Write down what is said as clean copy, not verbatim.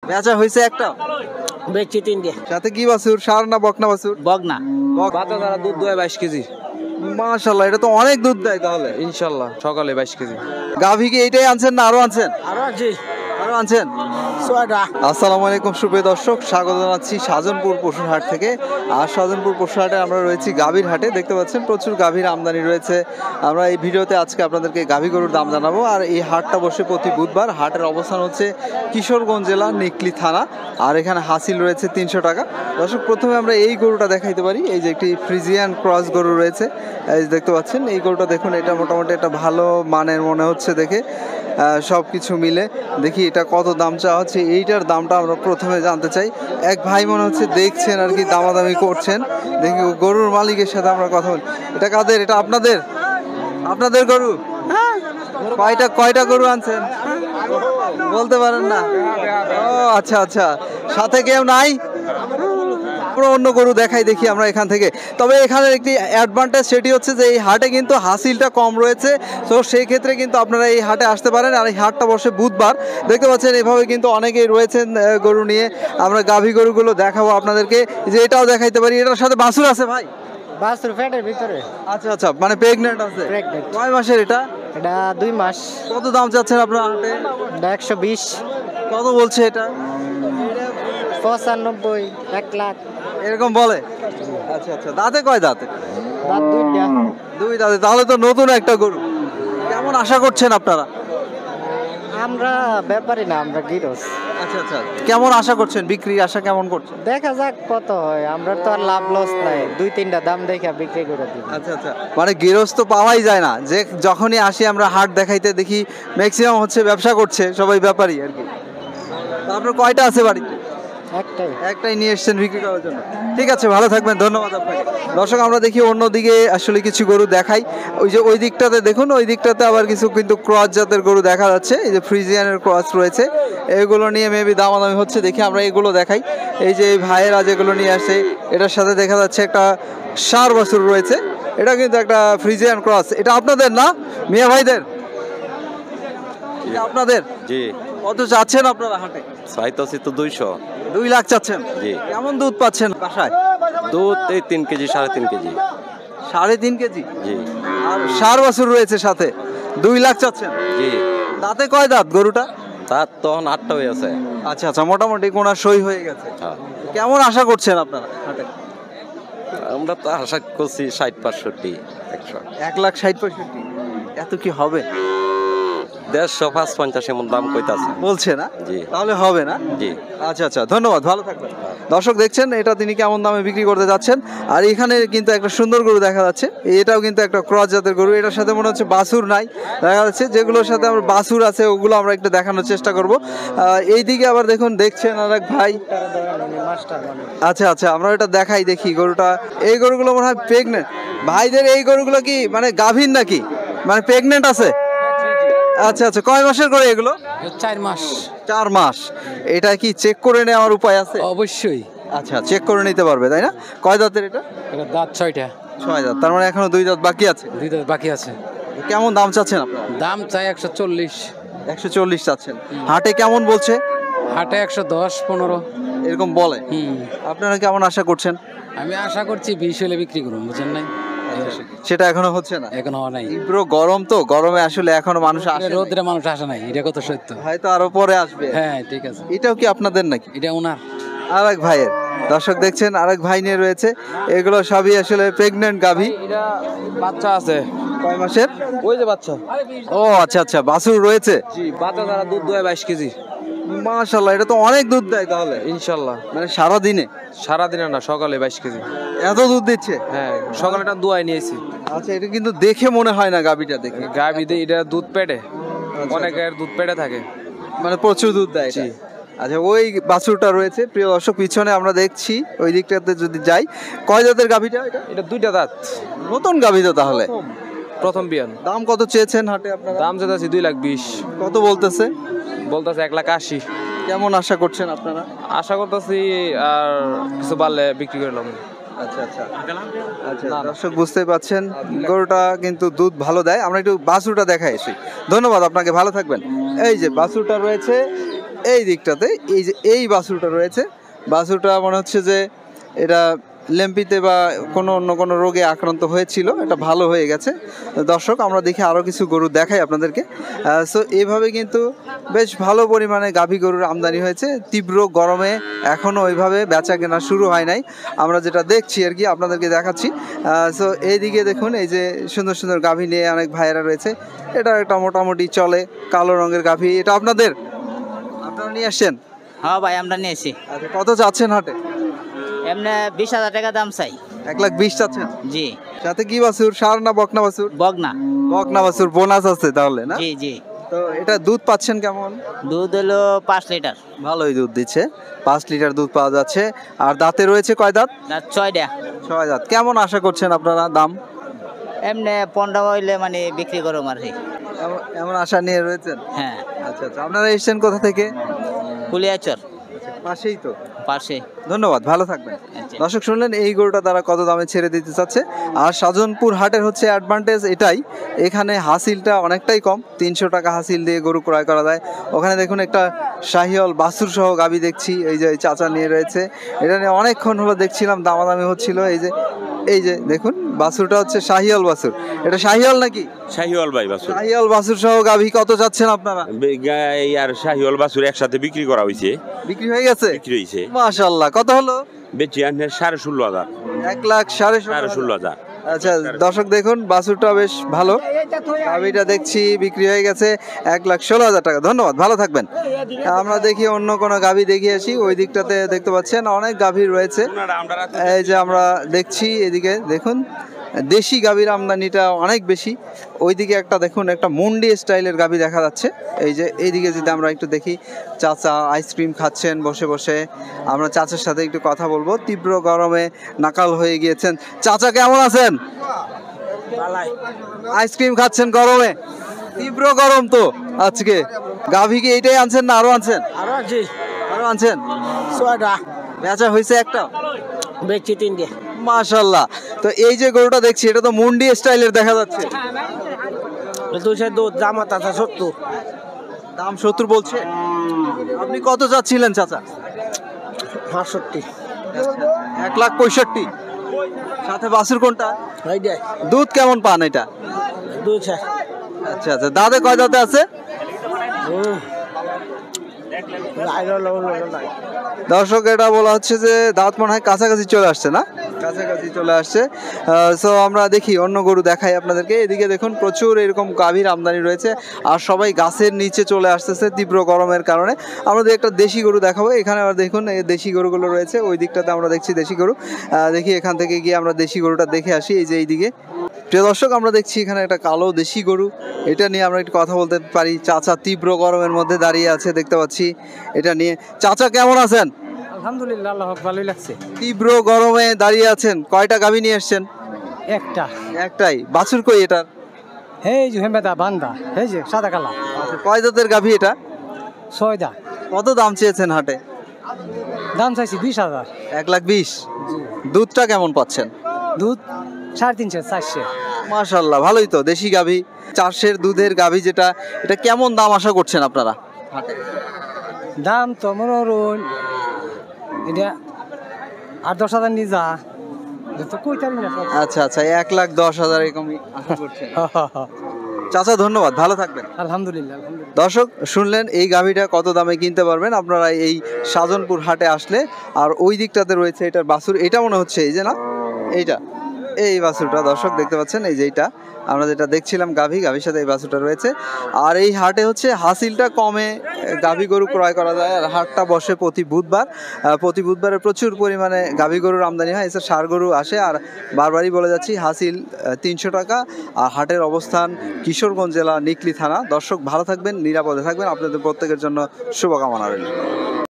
বেচা হয়েছে একটা, বেচছি 3টে। সাথে কি বাছুর, ষাঁড় না বকনা বাছুর? বকনা। বাচ্চা দ্বারা দুধ দেয় 22 কেজি। মাশাআল্লাহ, এটা তো অনেক দুধ দেয় তাহলে। ইনশাল্লাহ সকালে 22 কেজি। গাভী কি এইটাই আনছেন না আরো আনছেন? আরো আছে আরো আনছেন। 6টা। আসসালামু আলাইকুম সুপ্রিয় দর্শক, স্বাগত জানাচ্ছি শাহজাহানপুর পশুর হাট থেকে। আর শাহজাহানপুর পশুর হাটে আমরা রয়েছি গাভীর হাটে। দেখতে পাচ্ছেন প্রচুর গাভীর আমদানি রয়েছে। আমরা এই ভিডিওতে আজকে আপনাদেরকে গাভী গরুর দাম জানাবো। আর এই হাটটা বসে প্রতি বুধবার। হাটের অবস্থান হচ্ছে কিশোরগঞ্জ জেলা নিকলি থানা। আর এখানে হাসিল রয়েছে 300 টাকা। দর্শক প্রথমে আমরা এই গরুটা দেখাইতে পারি। এই যে একটি ফ্রিজিয়ান ক্রস গরু রয়েছে, এই যে দেখতে পাচ্ছেন এই গরুটা দেখুন, এটা মোটামুটি একটা ভালো মানের মনে হচ্ছে দেখে। সব কিছু মিলে দেখি এটা কত দাম চাওয়া হচ্ছে, এইটার দামটা আমরা প্রথমে জানতে চাই। এক ভাই মনে হচ্ছে দেখছেন আর কি, দামাদামি করছেন। দেখি গরুর মালিকের সাথে আমরা কথা বলি। এটা কাদের? এটা আপনাদের? আপনাদের গরু? কয়টা গরু আনছেন বলতে পারেন না? ও আচ্ছা আচ্ছা, সাথে কেউ নাই? অন্য গরু দেখাই দেখি আমরা এখান থেকে। তবে এখানে একটি অ্যাডভান্টেজ, সেটি হচ্ছে যে এই হাটে কিন্তু হাসিলটা কম রয়েছে। তো সেই ক্ষেত্রে কিন্তু আপনারা এই হাটে আসতে পারেন। আর এই হাটটা বসে বুধবার। দেখতে পাচ্ছেন এভাবে কিন্তু অনেকেই রয়েছেন গরু নিয়ে। আমরা গাভী গরুগুলো দেখাবো আপনাদেরকে, যে এটাও দেখাইতে পারি। এটার সাথে বাছুর আছে ভাই? বাছুর পেটের ভিতরে। আচ্ছা আচ্ছা, মানে প্রেগনেন্ট আছে? প্রেগনেন্ট। কয় মাসের এটা? এটা 2 মাস। কত দাম চাচ্ছেন আপনার হাটে? এটা 120। কত বলছে এটা? 95, 1 লাখ এরকম বলে? আচ্ছা আচ্ছা, দাঁতে কয় দাঁতে? দাঁত 2টা। দুই দাঁতে, তাহলে তো নতুন একটা গরু। কেমন আশা করছেন আপনারা? আমরা ব্যাপারী না, আমরা গিরস। আচ্ছা আচ্ছা, কেমন আশা করছেন, বিক্রির আশা কেমন করছেন? দেখা যাক কত হয়। আমরা তো আর লাভ লস নাই, 2-3টা দাম দেখে বিক্রি করে দিব। আচ্ছা আচ্ছা, মানে গৃহস্থ পাওয়াই যায় না, যে যখনই আসি আমরা হাট দেখাইতে দেখি ম্যাক্সিমাম হচ্ছে ব্যবসা করছে সবাই, ব্যাপারী আর কি। তো আপনার কয়টা আছে বাড়িতে? একটাই নিয়ে এসেছেন বিক্রি করার জন্য। ঠিক আছে, ভালো থাকবেন, ধন্যবাদ আপনাকে। দর্শক আমরা দেখি অন্যদিকে আসলে কিছু গরু দেখাই। ওই যে ওই দিকটাতে দেখুন, ওই দিকটাতে আবার কিছু কিন্তু ক্রস জাতের গরু দেখা যাচ্ছে। এই যে ফ্রিজিয়ানের ক্রস রয়েছে, এগুলো নিয়ে মেবি দামাদামি হচ্ছে। দেখি আমরা এগুলো দেখাই। এই যে এই ভাইয়েরা যেগুলো নিয়ে আসে, এটার সাথে দেখা যাচ্ছে একটা ষাঁড় বাছুর রয়েছে। এটা কিন্তু একটা ফ্রিজিয়ান ক্রস। এটা আপনাদের না মিয়া ভাইদের? এটা আপনাদের? জি। কত চাচ্ছেন আপনারা হাটে? চাইতেছি তো 200। 2 লাখ চাচ্ছেন? জি। কেমন দুধ পাচ্ছেন বাসায়? দুধ এই 3 কেজি 3.5 কেজি। 3.5 কেজি? জি। আর ষাঁড় বাছুর রয়েছে সাথে, 2 লাখ চাচ্ছেন? জি। দাঁতে কয় দাঁত গরুটা? তার তখন 8টা হয়ে আছে। আচ্ছা আচ্ছা, মোটামুটি কোনা সই হয়ে গেছে। হ্যাঁ। কেমন আশা করছেন আপনারা হাটে? আমরা তো আশা করছি 60-65, 100। 1,60,65,65? এত কি হবে? 150-50 এমন দাম কইতাছে। বলছে না? জি। তাহলে হবে না? জি। আচ্ছা আচ্ছা, ধন্যবাদ, ভালো থাকবেন। দর্শক দেখছেন এটা তিনি কেমন দামে বিক্রি করতে যাচ্ছেন। আর এখানে কিন্তু একটা সুন্দর গরু দেখা যাচ্ছে, এটাও কিন্তু একটা ক্রস জাতের গরু। এটার সাথে মনে হচ্ছে বাছুর নাই দেখা যাচ্ছে। যেগুলোর সাথে আমরা বাছুর আছে ওগুলো আমরা একটু দেখানোর চেষ্টা করব। এইদিকে আবার দেখুন, দেখছেন আর এক ভাই। আচ্ছা আচ্ছা, আমরা এটা দেখাই দেখি গরুটা। এই গরুগুলো মনে হয় প্রেগনেন্ট। ভাইদের এই গরুগুলো কি মানে গাভীর নাকি, মানে প্রেগনেন্ট আছে? আচ্ছা আচ্ছা, কয় মাসের করে এগুলো? 4 মাস। 4 মাস। এটা কি চেক করে নেওয়ার উপায় আছে? অবশ্যই। আচ্ছা, চেক করে নিতে পারবে তাই না? কয় দাঁতের এটা? এটা দাঁত 6টা। 6 দাঁত, তার মানে এখনো 2 দাঁত বাকি আছে। 2 দাঁত বাকি আছে। কেমন দাম চাচ্ছেন আপনারা? দাম চাই 140। 140 চাচ্ছেন। হাটে কেমন বলছে? হাটে 110-15 এরকম বলে। আপনারা কেমন আশা করছেন? আমি আশা করছি 20 হলে বিক্রি করুন, বুঝছেন নাই? সেটা এখনো হচ্ছে না? এখনো হয় নাই। পুরো গরম তো, গরমে আসলে এখনো মানুষ আসে না। রোদ্রে মানুষ আসে নাই, এটা কত সত্য। হয়তো আরো পরে আসবে। হ্যাঁ ঠিক আছে। এটাও কি আপনাদের নাকি? এটা ওনার। আরেক ভাইয়ের। দর্শক দেখছেন আরেক ভাই নিয়ে রয়েছে। এগুলো সবই আসলে প্রেগনেন্ট গাভী। এটা বাচ্চা আছে। কয় মাসের? ওই যে বাচ্চা। ও আচ্ছা আচ্ছা, বাছুর রয়েছে? জি, বাচ্চা দ্বারা দুধ দেয় 22 কেজি। মাশাআল্লাহ, এটা তো অনেক দুধ দেয় তাহলে। ইনশাল্লাহ। মানে সারা দিনে? সারা দিনে না, সকালে 22 কেজি। এত দুধ দিচ্ছে? হ্যাঁ, সকালে একটা দুয়াই নিয়েছি। আচ্ছা, এটা কিন্তু দেখে মনে হয় না গাভীটা দেখে। গাভীতে এটা দুধ পেটে, অনেকের দুধ পেটে থাকে, মানে প্রচুর দুধ দেয়। জি। আচ্ছা, ওই বাছুরটা রয়েছে প্রিয় দর্শক পিছনে, আমরা দেখছি ওই দিকটাতে যদি যাই। কয় দাঁতের গাভীটা এটা? এটা 2টা দাঁত। নতুন গাভী তো তাহলে? প্রথম বিয়ান। দাম কত চেয়েছেন হাটে আপনারা? দাম চাইছি 2,20,000। কত বলতেছে? বলতেছে 1,80,000। কেমন আশা করছেন আপনারা? আশা করতেছি আর কিছু বাড়লে বিক্রি করে নেব। আচ্ছা আচ্ছা আচ্ছা, দর্শক বুঝতেই পাচ্ছেন গরুটা কিন্তু দুধ ভালো দেয়। আমরা একটু বাছুরটা দেখাই এসি। ধন্যবাদ আপনাকে, ভালো থাকবেন। এই যে বাছুরটা রয়েছে, এই দিকটাতে এই যে এই বাছুরটা রয়েছে, বাছুরটা মনে হচ্ছে যে এটা লেম্পিতে বা অন্য কোনো রোগে আক্রান্ত হয়েছিল, এটা ভালো হয়ে গেছে। দর্শক আমরা দেখি আরও কিছু গরু দেখাই আপনাদেরকে। সো এইভাবে কিন্তু বেশ ভালো পরিমাণে গাভী গরুর আমদানি হয়েছে। তীব্র গরমে এখনও ওইভাবে বেচা কেনা শুরু হয় নাই, আমরা যেটা দেখছি আর কি আপনাদেরকে দেখাচ্ছি। সো এইদিকে দেখুন এই যে সুন্দর সুন্দর গাভী নিয়ে অনেক ভাইয়েরা রয়েছে। এটা একটা মোটামুটি চলে কালো রঙের গাভী, এটা আপনারা নিয়ে আসছেন? হ্যাঁ ভাই, আমরা নিয়েছি। আচ্ছা, কত চাচ্ছেন হাটে? এমনি 20,000 টাকা দাম চাই। 1,20,000 চাচ্ছেন? জি। সাথে কি বাছুর, ষাঁড় না বকনা বাছুর? বগনা। বকনা বাছুর, বোনাস আছে তাহলে না? জি জি। তো এটা দুধ পাচ্ছেন কেমন? দুধ হলো 5 লিটার। ভালোই দুধ দিচ্ছে, 5 লিটার দুধ পাওয়া যাচ্ছে। আর দাঁতে রয়েছে কয় দাঁত? রাত 6টা। 6 দাঁত। কেমন আশা করছেন আপনারা দাম? এমনি 15 হইলে মানে বিক্রি করো মারি। এমন আশা নিয়ে রয়েছেন? হ্যাঁ। আচ্ছা আচ্ছা, আপনারা এসেছেন কোথা থেকে? কুলিয়াচর পাশেই তো। পাশে। ধন্যবাদ, ভালো থাকবেন। আচ্ছা। দর্শক শুনলেন এই গরুটা তারা কত দামে ছেড়ে দিতে চাচ্ছে। আর সাজনপুর হাটের হচ্ছে অ্যাডভান্টেজ এটাই, এখানে হাসিলটা অনেকটাই কম, 300 টাকা হাসিল দিয়ে গরু ক্রয় করা যায়। ওখানে দেখুন একটা শাহিওয়াল বাছুর সহ গাবি দেখছি, এই যে চাচা নিয়ে রয়েছে, এটা নিয়ে অনেকক্ষণ হলো দেখছিলাম, দামাদামি হচ্ছিল। এই যে দেখুন বাছুরটা হচ্ছে শাহিওয়াল বাছুর, এটা শাহিওয়াল নাকি? শাহিওয়াল ভাই বাছুর শাহিওয়াল বাছুর সহ গাভি কত চাচ্ছেন আপনারা? গাই আর শাহিওয়াল বাছুর একসাথে বিক্রি করা হয়েছে, বিক্রি হয়ে গেছে? বিক্রি হয়েছে। মাশাআল্লাহ, কত হলো? বেচি আনলে 16,500। 1,16,500। আচ্ছা দর্শক দেখুন বাছুরটা বেশ ভালো, গাভিটা দেখছি বিক্রি হয়ে গেছে 1,16,000 টাকা। ধন্যবাদ, ভালো থাকবেন। আমরা দেখি অন্য কোনো গাভি দেখে আসি। ওই দিকটাতে দেখতে পাচ্ছেন অনেক গাভি রয়েছে, এই যে আমরা দেখছি এদিকে দেখুন দেশি গাভীর আমদানিটা অনেক বেশি। ওইদিকে একটা দেখুন একটা মুন্ডি স্টাইলের গাভী দেখা যাচ্ছে। এই যে এইদিকে যদি আমরা একটু দেখি, চাচা আইসক্রিম খাচ্ছেন বসে বসে, আমরা চাচার সাথে একটু কথা বলবো। তীব্র গরমে নাকাল হয়ে গিয়েছেন। চাচা কেমন আছেন? আইসক্রিম খাচ্ছেন গরমে, তীব্র গরম তো আজকে। গাভী কি এইটাই আনছেন না আরো আনছেন? আরো আনছেন? বেচা হয়েছে একটা? বেচি 3টে। মাশাআল্লাহ। তো এই যে গরুটা দেখছি এটা তো মুন্ডি স্টাইলের দেখা যাচ্ছে। দুধ দাম আছে 70। দাম 70 বলছে? আপনি কত চাচ্ছিলেন চাচা? 65। 1,65,000। সাথে বাছুর কোনটা? এইটা। দুধ কেমন পান এটা? দুধ আচ্ছা আচ্ছা, দাঁতে কয় দাঁতে আছে? দর্শক এটা বলা হচ্ছে যে দাঁত মনে হয় কাছাকাছি চলে আসছে, না কাছাকাছি চলে আসছে। সো আমরা দেখি অন্য গরু দেখাই আপনাদেরকে। এদিকে দেখুন প্রচুর এরকম গাভীর আমদানি রয়েছে, আর সবাই গাছের নিচে চলে আসতেছে তীব্র গরমের কারণে। আমরা একটা দেশি গরু দেখাবো। এখানে আবার দেখুন এই দেশি গরুগুলো রয়েছে, ওই দিকটাতে আমরা দেখছি দেশি গরু। দেখি এখান থেকে গিয়ে আমরা দেশি গরুটা দেখে আসি। এই যে এইদিকে প্রিয় দর্শক আমরা দেখছি এখানে একটা কালো দেশি গরু, এটা নিয়ে আমরা একটু কথা বলতে পারি। চাচা তীব্র গরমের মধ্যে দাঁড়িয়ে আছে দেখতে পাচ্ছি, এটা নিয়ে। চাচা কেমন আছেন? আলহামদুলিল্লাহ, আল্লাহ ভালোই লাগছে। তীব্র গরমে দাঁড়িয়ে আছেন, কয়টা গাভী নিয়ে এসছেন? একটা। একটাই? বাছুর কই এটার? এই যে হেমেদা বান্দা, এই যে সাদা কালা। কয় দাঁতের গাভী এটা? 6 দা। কত দাম চেয়েছেন হাটে? দাম চাইছি 20,000। 1,20,000। দুধটা কেমন পাচ্ছেন? দুধ 350 400। মাশাআল্লাহ, ভালোই তো। দেশি গাভী 400 দুধের গাভী যেটা, এটা কেমন দাম আশা করছেন আপনারা হাটে? দাম তো মনে করুন এটা 8-10,000 নিয়ে যা তো কইতারি না। আচ্ছা আচ্ছা, 1,10,000 এরকমই আশা করছেন। চাচা ধন্যবাদ, ভালো থাকবেন। আলহামদুলিল্লাহ, আলহামদুলিল্লাহ। দর্শক শুনলেন এই গাভীটা কত দামে কিনতে পারবেন আপনারা এই সাজনপুর হাটে আসলে। আর ওই দিকটাতে রয়েছে এটার বাছুর, এটা মনে হচ্ছে এই যে, না এইটা, এই বাছুরটা দর্শক দেখতে পাচ্ছেন, এই যে এইটা আমরা যেটা দেখছিলাম গাভীর সাথে এই বাছুরটা রয়েছে। আর এই হাটে হচ্ছে হাসিলটা কমে গাভী গরু ক্রয় করা যায়। আর হাটটা বসে প্রতি বুধবার, প্রতি বুধবারে প্রচুর পরিমাণে গাভী গরুর আমদানি হয়, এছাড়া ষাঁড় গরু আসে। আর বারবারই বলে যাচ্ছি হাসিল 300 টাকা। আর হাটের অবস্থান কিশোরগঞ্জ জেলা নিকলি থানা। দর্শক ভালো থাকবেন, নিরাপদে থাকবেন, আপনাদের প্রত্যেকের জন্য শুভকামনা রইল।